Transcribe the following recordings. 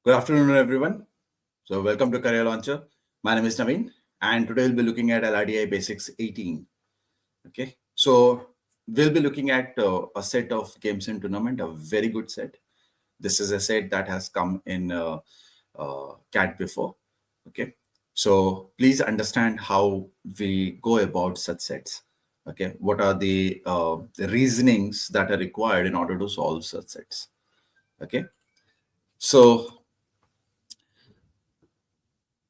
Good afternoon, everyone. So welcome to Career Launcher. My name is Naveen, and today we'll be looking at LRDI Basics 18. Okay, so we'll be looking at a set of games in tournament, a very good set. This is a set that has come in CAT before. Okay, so please understand how we go about such sets. Okay, what are the reasonings that are required in order to solve such sets? Okay, so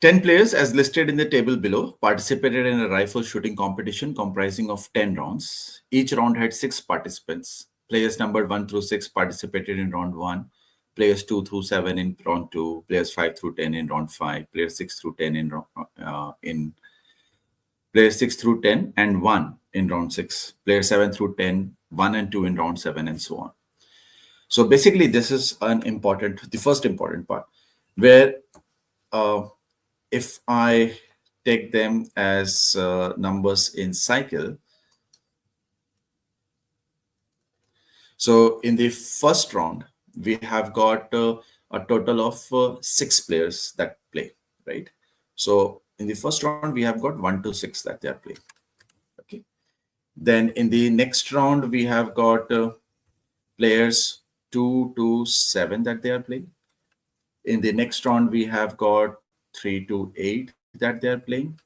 10 players, as listed in the table below, participated in a rifle shooting competition comprising of 10 rounds. Each round had 6 participants. Players numbered 1 through 6 participated in round 1. Players 2 through 7 in round 2. Players 5 through 10 in round 5. Players 6 through 10 in players 6 through 10 and 1 in round 6. Players 7 through 10, 1 and 2 in round 7, and so on. So basically, this is the first important part, where if I take them as numbers in cycle, so in the first round, we have got a total of 6 players that play, right? So in the first round, we have got 1 to 6 that they are playing. Okay. Then in the next round, we have got players 2 to 7 that they are playing. In the next round, we have got 3 to 8 that they are playing.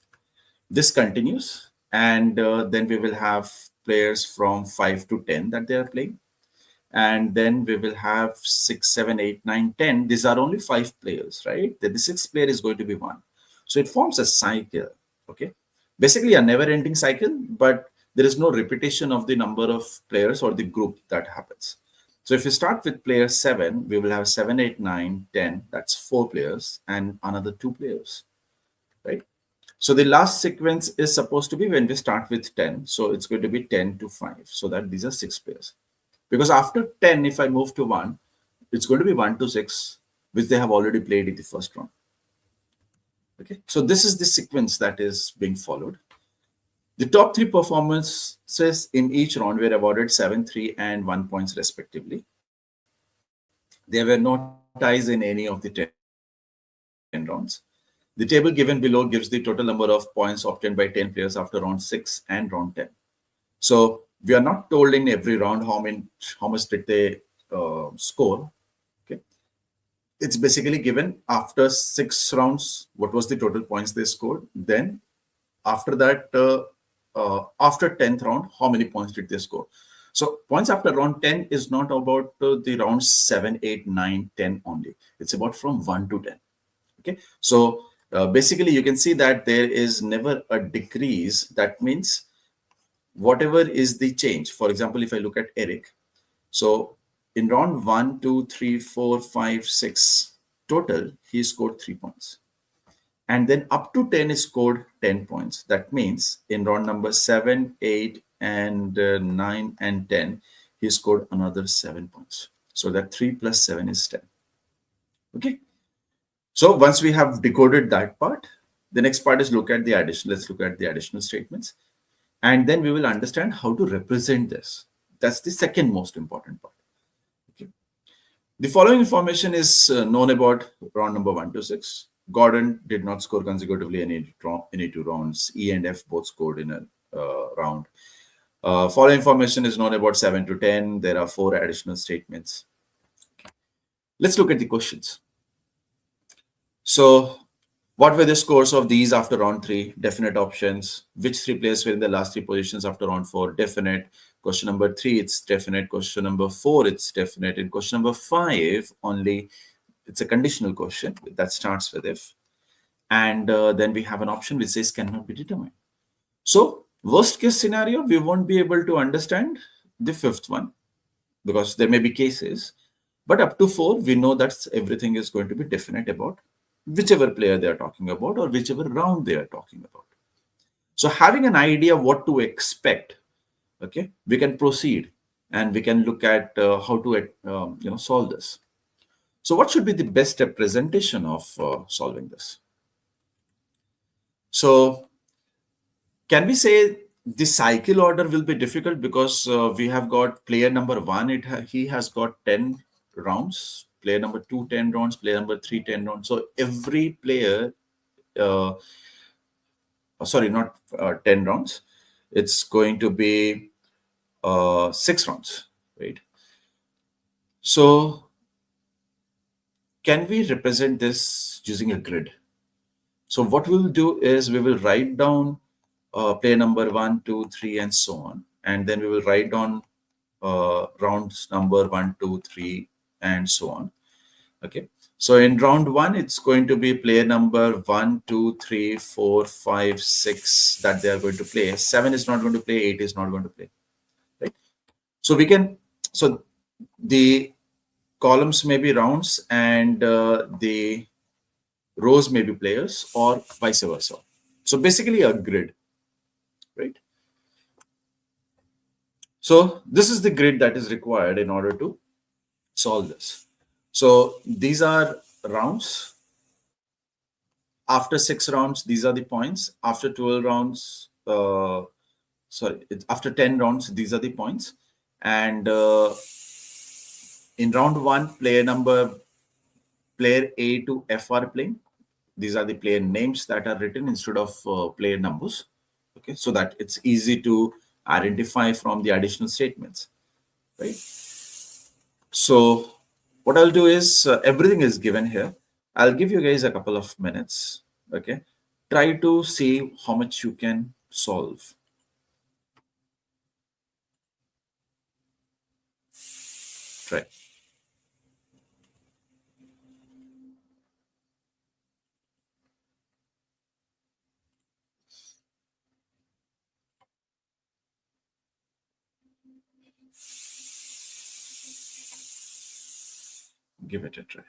This continues, and then we will have players from 5 to 10 that they are playing. And then we will have 6, 7, 8, 9, 10. These are only 5 players, right? The 6th player is going to be 1. So it forms a cycle, okay? Basically a never-ending cycle, but there is no repetition of the number of players or the group that happens. So if you start with player 7, we will have 7, 8, 9, 10. That's 4 players and another 2 players, right? So the last sequence is supposed to be when we start with 10. So it's going to be 10 to 5. So that these are 6 pairs. Because after 10, if I move to 1, it's going to be 1 to 6, which they have already played in the first round. Okay. So this is the sequence that is being followed. The top 3 performances in each round were awarded 7, 3, and 1 points respectively. There were no ties in any of the 10 rounds. The table given below gives the total number of points obtained by 10 players after round 6 and round 10. So we are not told in every round how much did they score. Okay, it's basically given after 6 rounds what was the total points they scored. Then after that, after 10th round, how many points did they score? So points after round 10 is not about the rounds 7, 8, 9, 10 only. It's about from 1 to 10. Okay, so basically you can see that there is never a decrease. That means whatever is the change. For example, if I look at Eric, so in round 1, 2, 3, 4, 5, 6 total, he scored 3 points. And then up to 10 is scored 10 points. That means in round number 7, 8, and 9 and 10, he scored another 7 points. So that 3 plus 7 is 10. Okay. So once we have decoded that part, the next part is look at the addition. Let's look at the additional statements. And then we will understand how to represent this. That's the second most important part. Okay. The following information is known about round number 1 to 6. Gordon did not score consecutively any 2 rounds. E and F both scored in a round. Following information is known about 7 to 10. There are 4 additional statements. Okay. Let's look at the questions. So what were the scores of these after round 3? Definite options. Which 3 players were in the last 3 positions after round 4? Definite. Question number 3, it's definite. Question number 4, it's definite. And question number 5, only it's a conditional question that starts with if. And then we have an option which says cannot be determined. So worst case scenario, we won't be able to understand the 5th one because there may be cases. But up to 4, we know that everything is going to be definite about whichever player they are talking about or whichever round they are talking about. So having an idea what to expect, okay, we can proceed and we can look at how to solve this. So what should be the best representation of solving this? So can we say the cycle order will be difficult because we have got player number 1, he has got 10 rounds player number 2 10 rounds, player number 3 10 rounds. So every player, uh, sorry, not 10 rounds, it's going to be 6 rounds, right? So can we represent this using a grid? So what we'll do is we will write down player number 1, 2, 3, and so on. And then we will write down rounds number 1, 2, 3, and so on. Okay. So in round 1, it's going to be player number 1, 2, 3, 4, 5, 6 that they are going to play. 7 is not going to play, 8 is not going to play. Right. So we can, so the columns may be rounds and the rows may be players or vice versa. So basically a grid, right? So this is the grid that is required in order to solve this. So these are rounds. After 6 rounds, these are the points. After 12 rounds, after 10 rounds, these are the points. And in round 1, player A to F are playing. These are the player names that are written instead of player numbers. Okay, so that it's easy to identify from the additional statements, right? So what I'll do is everything is given here. I'll give you guys a couple of minutes. Okay, try to see how much you can solve. Try. Give it a try.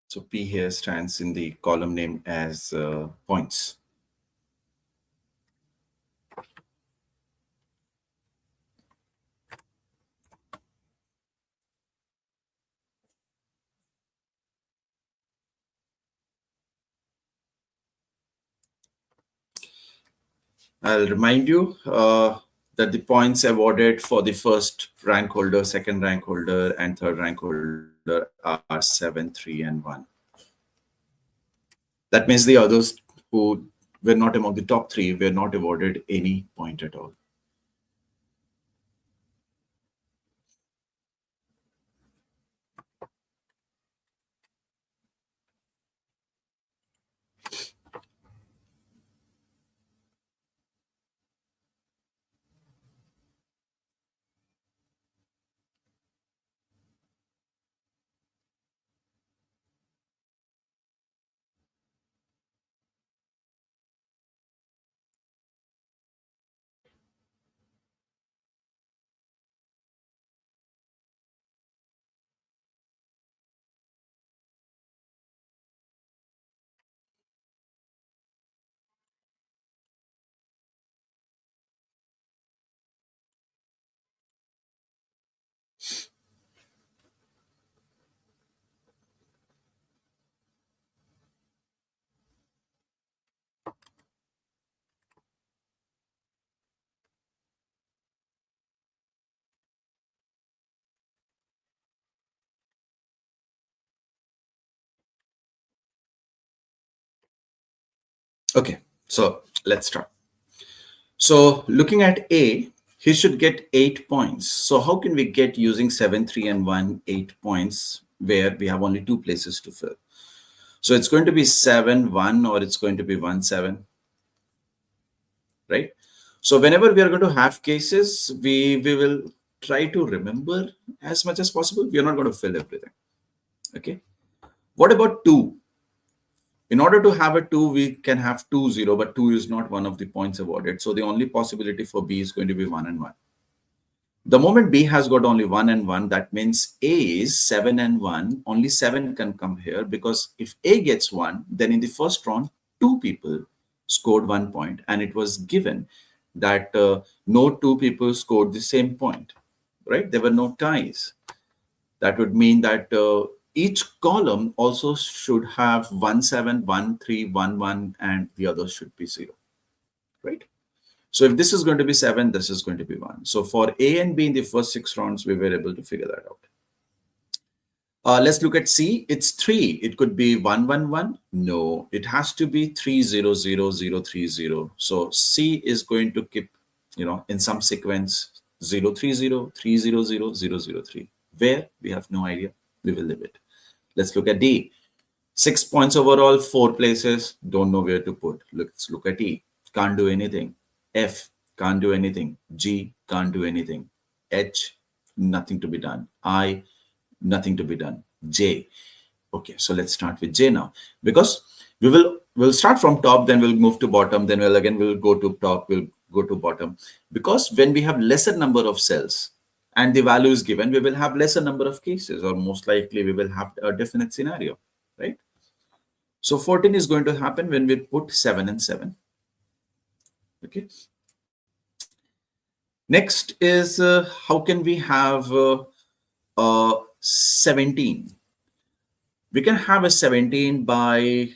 So P here stands in the column name as points. I'll remind you that the points awarded for the first rank holder, second rank holder, and third rank holder are 7, 3, and 1. That means the others who were not among the top 3 were not awarded any point at all. Okay, so let's start. So looking at A, he should get 8 points. So how can we get using 7, 3, and 1, 8 points where we have only 2 places to fill? So it's going to be 7, 1, or it's going to be 1, 7, right? So whenever we are going to have cases, we will try to remember as much as possible. We are not going to fill everything. Okay. What about 2? In order to have a 2, we can have 2, 0, but 2 is not one of the points awarded. So the only possibility for B is going to be 1 and 1. The moment B has got only 1 and 1, that means A is 7 and 1. Only 7 can come here, because if A gets 1, then in the first round, 2 people scored 1 point, and it was given that no 2 people scored the same point, right? There were no ties. That would mean that each column also should have 1, 7, 1, 3, 1, 1, and the others should be 0, right? So if this is going to be 7, this is going to be 1. So for A and B in the first 6 rounds, we were able to figure that out. Let's look at C. It's 3. It could be 1, 1, 1. No, it has to be 3, 0, 0, 0, 3, 0. So C is going to keep, in some sequence 0, 3, 0, 3, 0, 0, 0, 0, 3. Where? We have no idea. We will leave it. Let's look at D. 6 points overall, 4 places. Don't know where to put. Let's look at E. Can't do anything. F, can't do anything. G, can't do anything. H, nothing to be done. I, nothing to be done. J. Okay, so let's start with J now, because we'll start from top, then we'll move to bottom, then we'll go to top, we'll go to bottom. Because when we have lesser number of cells and the value is given, we will have lesser number of cases, or most likely we will have a definite scenario, right? So 14 is going to happen when we put 7 and 7. Okay. Next is how can we have 17? We can have a 17 by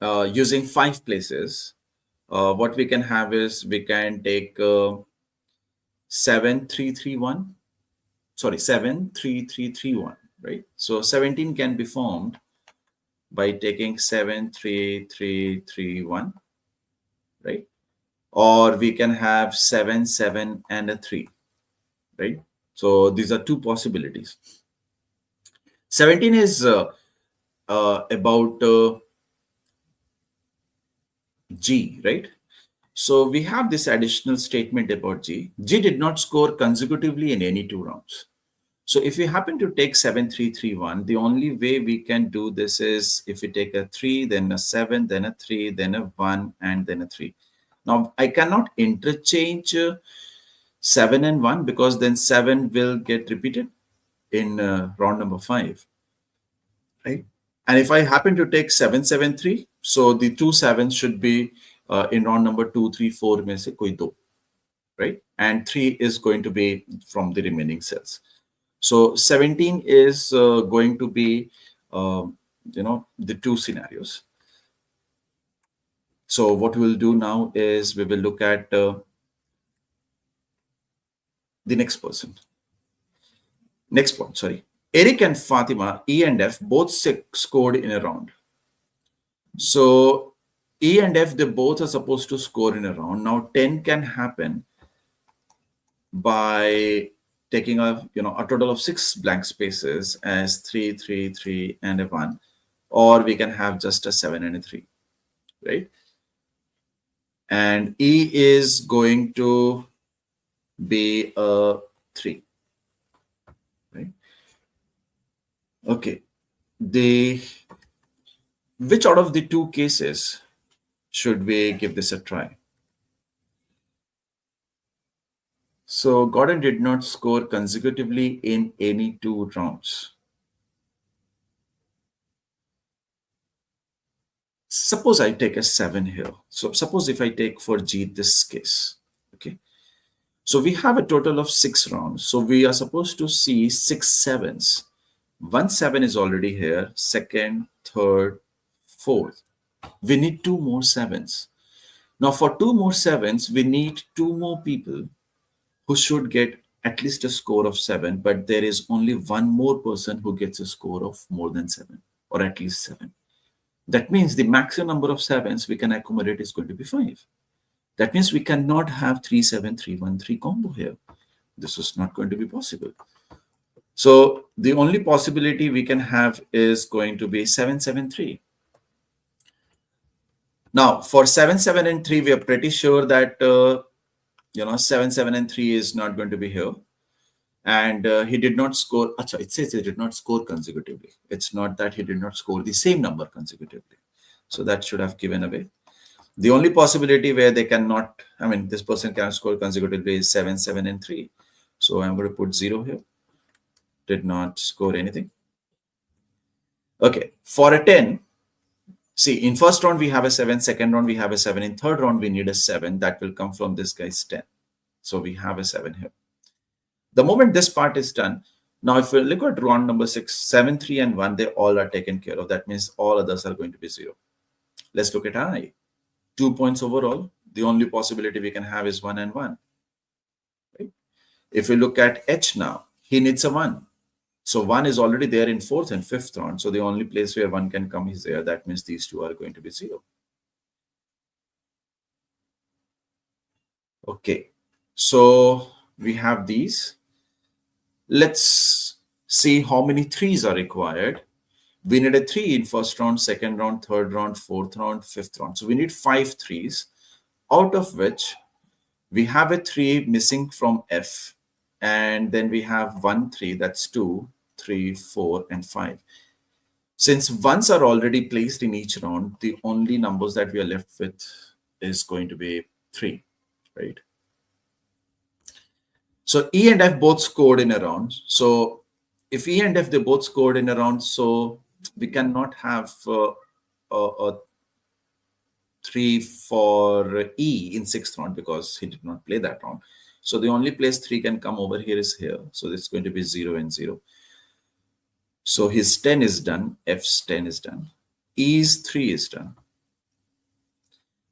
using 5 places. What we can have is we can take 7, 3, 3, 1. Sorry, 7, 3, 3, 3, 1, right? So 17 can be formed by taking 7, 3, 3, 3, 1, right? Or we can have 7, 7, and a 3, right? So these are 2 possibilities. 17 is about G, right? So we have this additional statement about G. G did not score consecutively in any 2 rounds. So if we happen to take 7, 3, 3, 1, the only way we can do this is if we take a 3, then a 7, then a 3, then a 1, and then a 3. Now, I cannot interchange 7 and 1, because then 7 will get repeated in round number 5, right? And if I happen to take 7, 7, 3, so the 2 7s should be in round number 2, 3, 4, mein se koi do, right? And 3 is going to be from the remaining cells. So 17 is going to be, the 2 scenarios. So what we'll do now is we will look at the next person. Next point, sorry. Eric and Fatima, E and F, both scored in a round. So E and F, they both are supposed to score in a round. Now 10 can happen by taking a total of 6 blank spaces as 3, 3, 3, and a 1, or we can have just a 7 and a 3, right? And E is going to be a 3, right? Okay, which out of the 2 cases should we give this a try? So Gordon did not score consecutively in any 2 rounds. Suppose I take a 7 here. So suppose if I take for G this case, okay. So we have a total of 6 rounds. So we are supposed to see 6 7s. 1 7 is already here, second, third, fourth. We need 2 more 7s. Now for 2 more 7s, we need 2 more people who should get at least a score of 7, but there is only 1 more person who gets a score of more than 7, or at least 7. That means the maximum number of 7s we can accommodate is going to be 5. That means we cannot have 3, 7, 3, 1, 3 combo here. This is not going to be possible. So the only possibility we can have is going to be 7, 7, 3. Now for 7, 7, and 3, we are pretty sure that 7, 7, and 3 is not going to be here. And he did not score. Achha, it says he did not score consecutively. It's not that he did not score the same number consecutively. So that should have given away. The only possibility where they cannot, this person can score consecutively is 7, 7, and 3. So I'm going to put 0 here. Did not score anything. Okay, for a 10, see, in first round we have a 7, second round we have a 7, in third round we need a 7. That will come from this guy's 10. So we have a 7 here. The moment this part is done, now if we look at round number 6, 7, 3, and 1, they all are taken care of. That means all others are going to be 0. Let's look at I. 2 points overall. The only possibility we can have is 1 and 1. Right? If we look at H now, he needs a 1. So 1 is already there in fourth and fifth round. So the only place where 1 can come is there. That means these two are going to be 0. Okay. So we have these. Let's see how many 3s are required. We need a 3 in first round, second round, third round, fourth round, fifth round. So we need 5 3s, out of which we have a 3 missing from F. And then we have 1 3, that's 2, 3, 4, and 5. Since 1s are already placed in each round, the only numbers that we are left with is going to be 3, right? So E and F both scored in a round. So if E and F, they both scored in a round, so we cannot have a 3 for E in sixth round because he did not play that round. So the only place 3 can come over here is here. So it's going to be 0 and 0. So his 10 is done. F's 10 is done. E's 3 is done.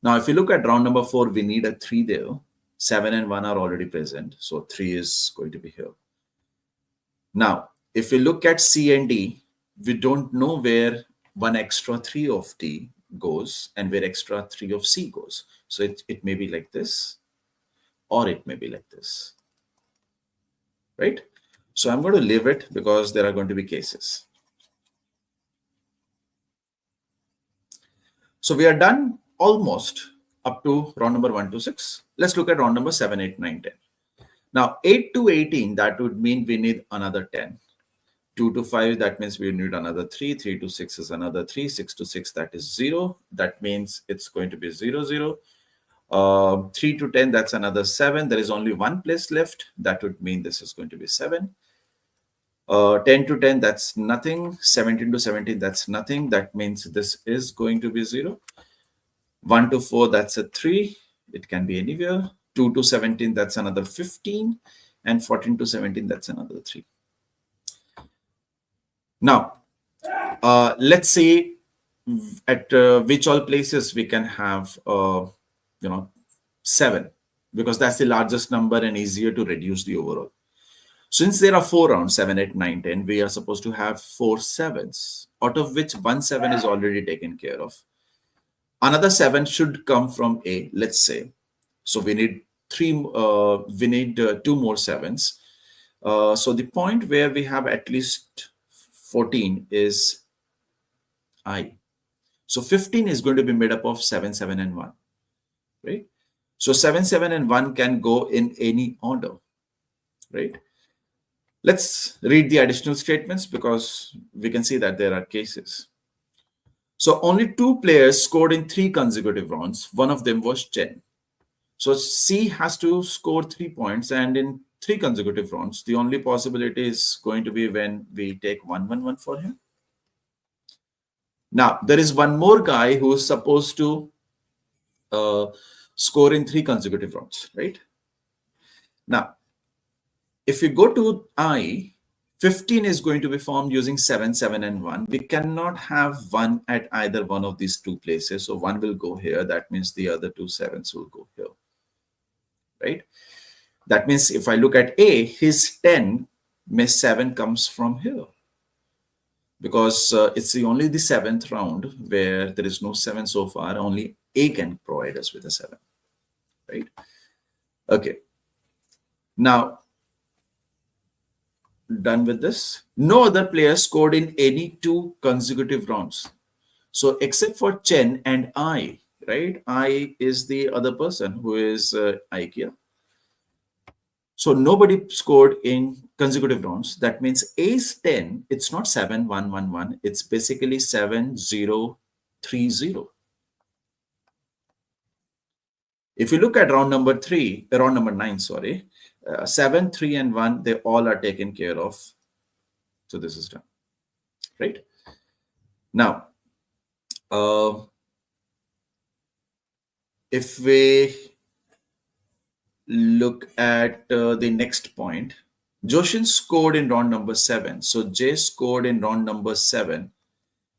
Now, if you look at round number 4, we need a 3 there. 7 and 1 are already present. So 3 is going to be here. Now, if we look at C and D, we don't know where one extra 3 of D goes and where extra 3 of C goes. So it may be like this, or it may be like this, right? So I'm going to leave it because there are going to be cases. So we are done almost up to round number 1 to 6. Let's look at round number 7, 8, 9, 10. Now 8 to 18, that would mean we need another 10. 2 to 5, that means we need another 3. 3 to 6 is another 3. 6 to 6, that is 0. That means it's going to be 0, 0. 3 to 10, that's another 7. There is only one place left. That would mean this is going to be 7. 10 to 10, that's nothing. 17 to 17, that's nothing. That means this is going to be 0. 1 to 4, that's a 3. It can be anywhere. 2 to 17, that's another 15. And 14 to 17, that's another 3. Now, let's see at which all places we can have 7, because that's the largest number and easier to reduce the overall. Since there are 4 rounds, 7, 8, 9, 10, we are supposed to have 4 7s, out of which 1 7 is already taken care of. Another 7 should come from A, let's say. So we need 2 more 7s. So the point where we have at least 14 is I. So 15 is going to be made up of 7, 7, and 1, right? So 7, 7, and 1 can go in any order, right? Let's read the additional statements because we can see that there are cases. So only 2 players scored in 3 consecutive rounds. One of them was Chen. So C has to score 3 points, and in 3 consecutive rounds, the only possibility is going to be when we take 1, 1, 1 for him. Now, there is one more guy who is supposed to score in 3 consecutive rounds, right? Now, if we go to I, 15 is going to be formed using 7, 7, and 1. We cannot have 1 at either one of these 2 places. So 1 will go here. That means the other 2 7s will go here, right? That means if I look at A, his 10, Miss 7 comes from here. because it's only the seventh round where there is no 7 so far. Only A can provide us with a 7, right? Okay. Now, done with this. No other player scored in any 2 consecutive rounds. So except for Chen and I, right? I is the other person who is IKEA. So nobody scored in consecutive rounds. That means A is 10. It's not 7-1-1-1. It's basically 7-0-3-0. If you look at round number 9, sorry, 7, 3, and 1, they all are taken care of. So this is done, right? Now, if we look at the next point, Joshin scored in round number 7. So J scored in round number 7.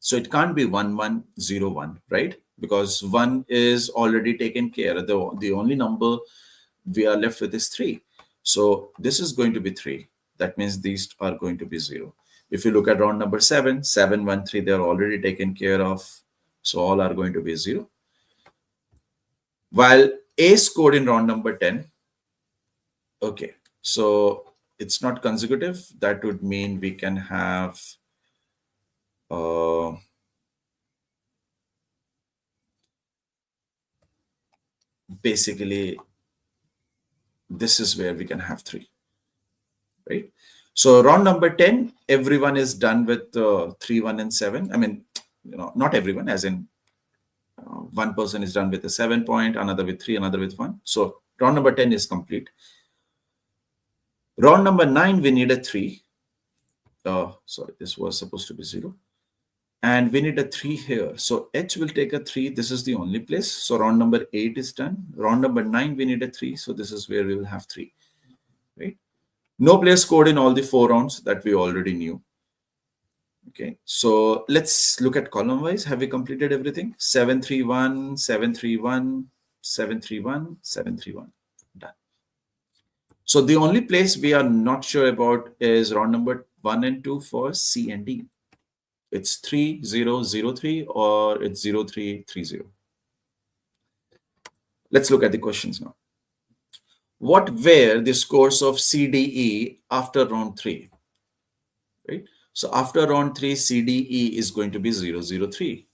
So it can't be 1-1-0-1, right? Because 1 is already taken care of. The only number we are left with is 3. So this is going to be 3. That means these are going to be 0. If you look at round number 7, 7, 1, 3, they are already taken care of. So all are going to be 0. While A scored in round number 10. Okay, so it's not consecutive. That would mean we can have basically this is where we can have 3, right? So round number 10, everyone is done with 3, 1, and 7. I mean, not everyone, as in one person is done with a 7 point, another with 3, another with 1. So round number 10 is complete. Round number 9, we need a 3. Sorry, this was supposed to be 0. And we need a 3 here. So H will take a 3. This is the only place. So round number 8 is done. Round number 9, we need a 3. So this is where we will have 3, right? No player scored in all the 4 rounds that we already knew. Okay, so let's look at column wise. Have we completed everything? 7-3-1, 7-3-1, 7-3-1, 7-3-1. Done. So the only place we are not sure about is round number 1 and 2 for C and D. It's 3-0-0-3 or it's 0-3-3-0. Let's look at the questions now. What were the scores of CDE after round 3? Right? So after round 3, CDE is going to be 0-0-3.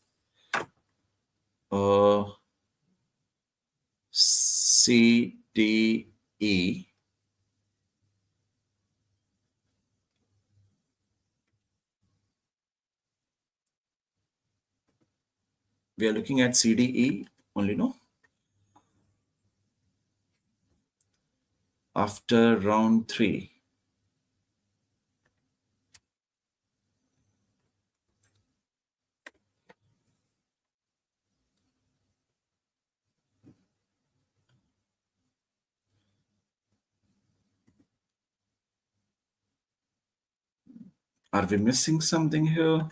CDE. We are looking at CDE only, no? After round 3. Are we missing something here?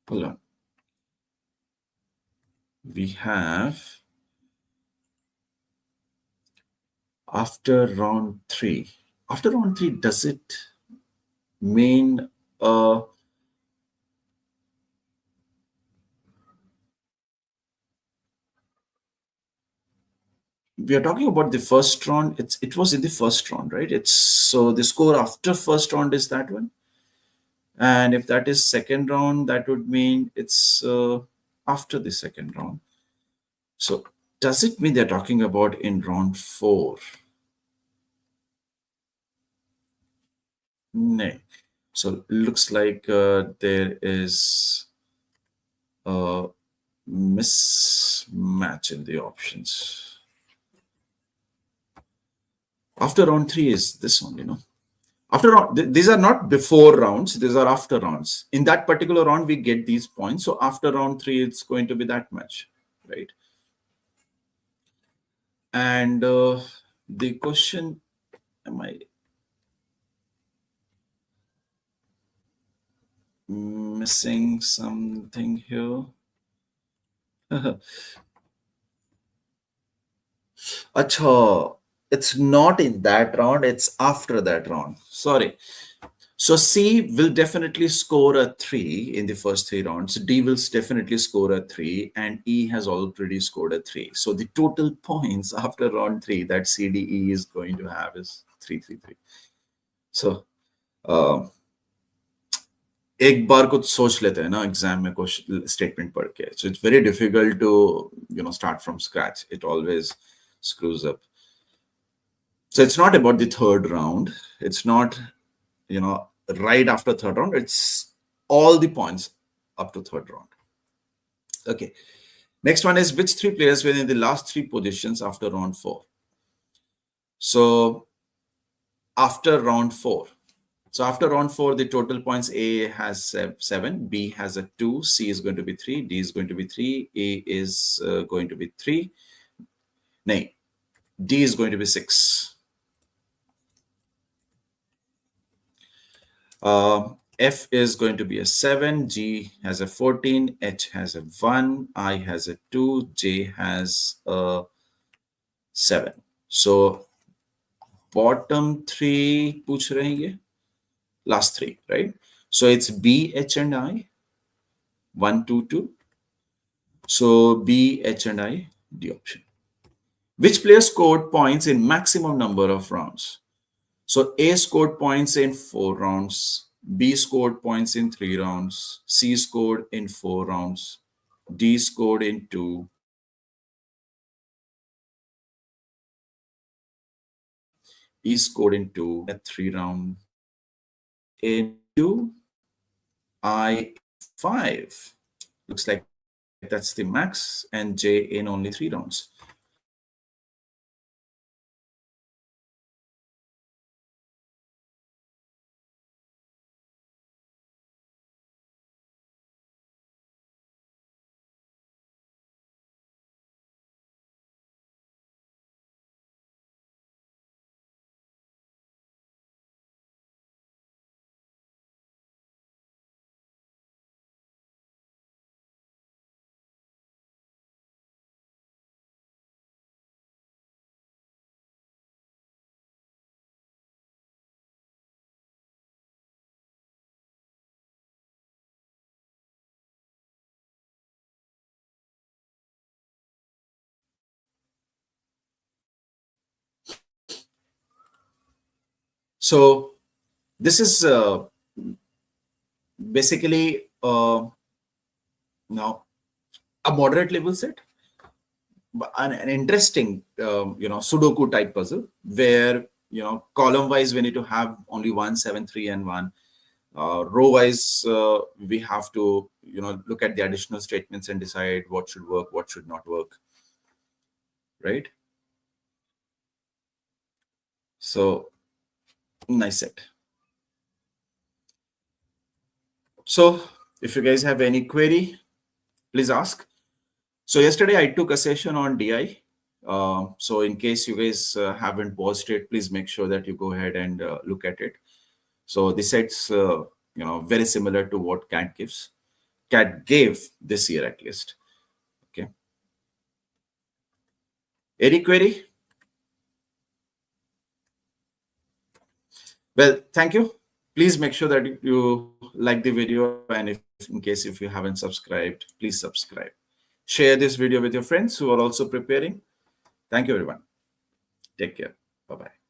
Hold on. We have after round 3. After round 3, does it mean we are talking about the first round? It was in the first round, right? It's so the score after first round is that one. And if that is second round, that would mean it's after the second round. So does it mean they're talking about in round 4? No. So looks like there is a mismatch in the options. After round 3 is this only, no? After round, these are not before rounds, these are after rounds. In that particular round, we get these points. So after round 3, it's going to be that much, right? And the question, am I missing something here? Acha, It's not in that round, it's after that round. Sorry. So C will definitely score a 3 in the first 3 rounds. D will definitely score a 3, and E has already scored a 3. So the total points after round 3 that CDE is going to have is 333. So एक बार कुछ सोच लेते हैं ना exam में कुछ statement पढ़ के, so it's very difficult to start from scratch. It always screws up. So it's not about the third round. It's not right after third round. It's all the points up to third round. Okay. Next one is which 3 players were in the last 3 positions after round 4. So after round 4. So after round 4, the total points A has 7, B has a 2, C is going to be 3, D is going to be 3, A is going to be 3. No, D is going to be 6. F is going to be a 7, G has a 14, H has a 1, I has a 2, J has a 7. So bottom 3 पूछ रहे हैं ये, last 3, right? So it's B, H and I, 1, 2, 2. So B, H and I, D option. Which player scored points in maximum number of rounds? So A scored points in 4 rounds, B scored points in 3 rounds, C scored in 4 rounds, D scored in 2, E scored in 2, at 3 round, in 2, I 5. Looks like that's the max, and J in only 3 rounds. So this is basically now a moderate level set, but an interesting Sudoku type puzzle where column wise we need to have only 1, 7, 3, and 1. Row wise we have to look at the additional statements and decide what should work, what should not work, right? So nice set. So if you guys have any query, please ask. So yesterday I took a session on DI. So in case you guys haven't watched it, please make sure that you go ahead and look at it. So the set's very similar to what CAT gives. CAT gave this year at least. Okay. Any query? Well, thank you. Please make sure that you like the video, and if in case if you haven't subscribed, please subscribe. Share this video with your friends who are also preparing. Thank you, everyone. Take care. Bye-bye.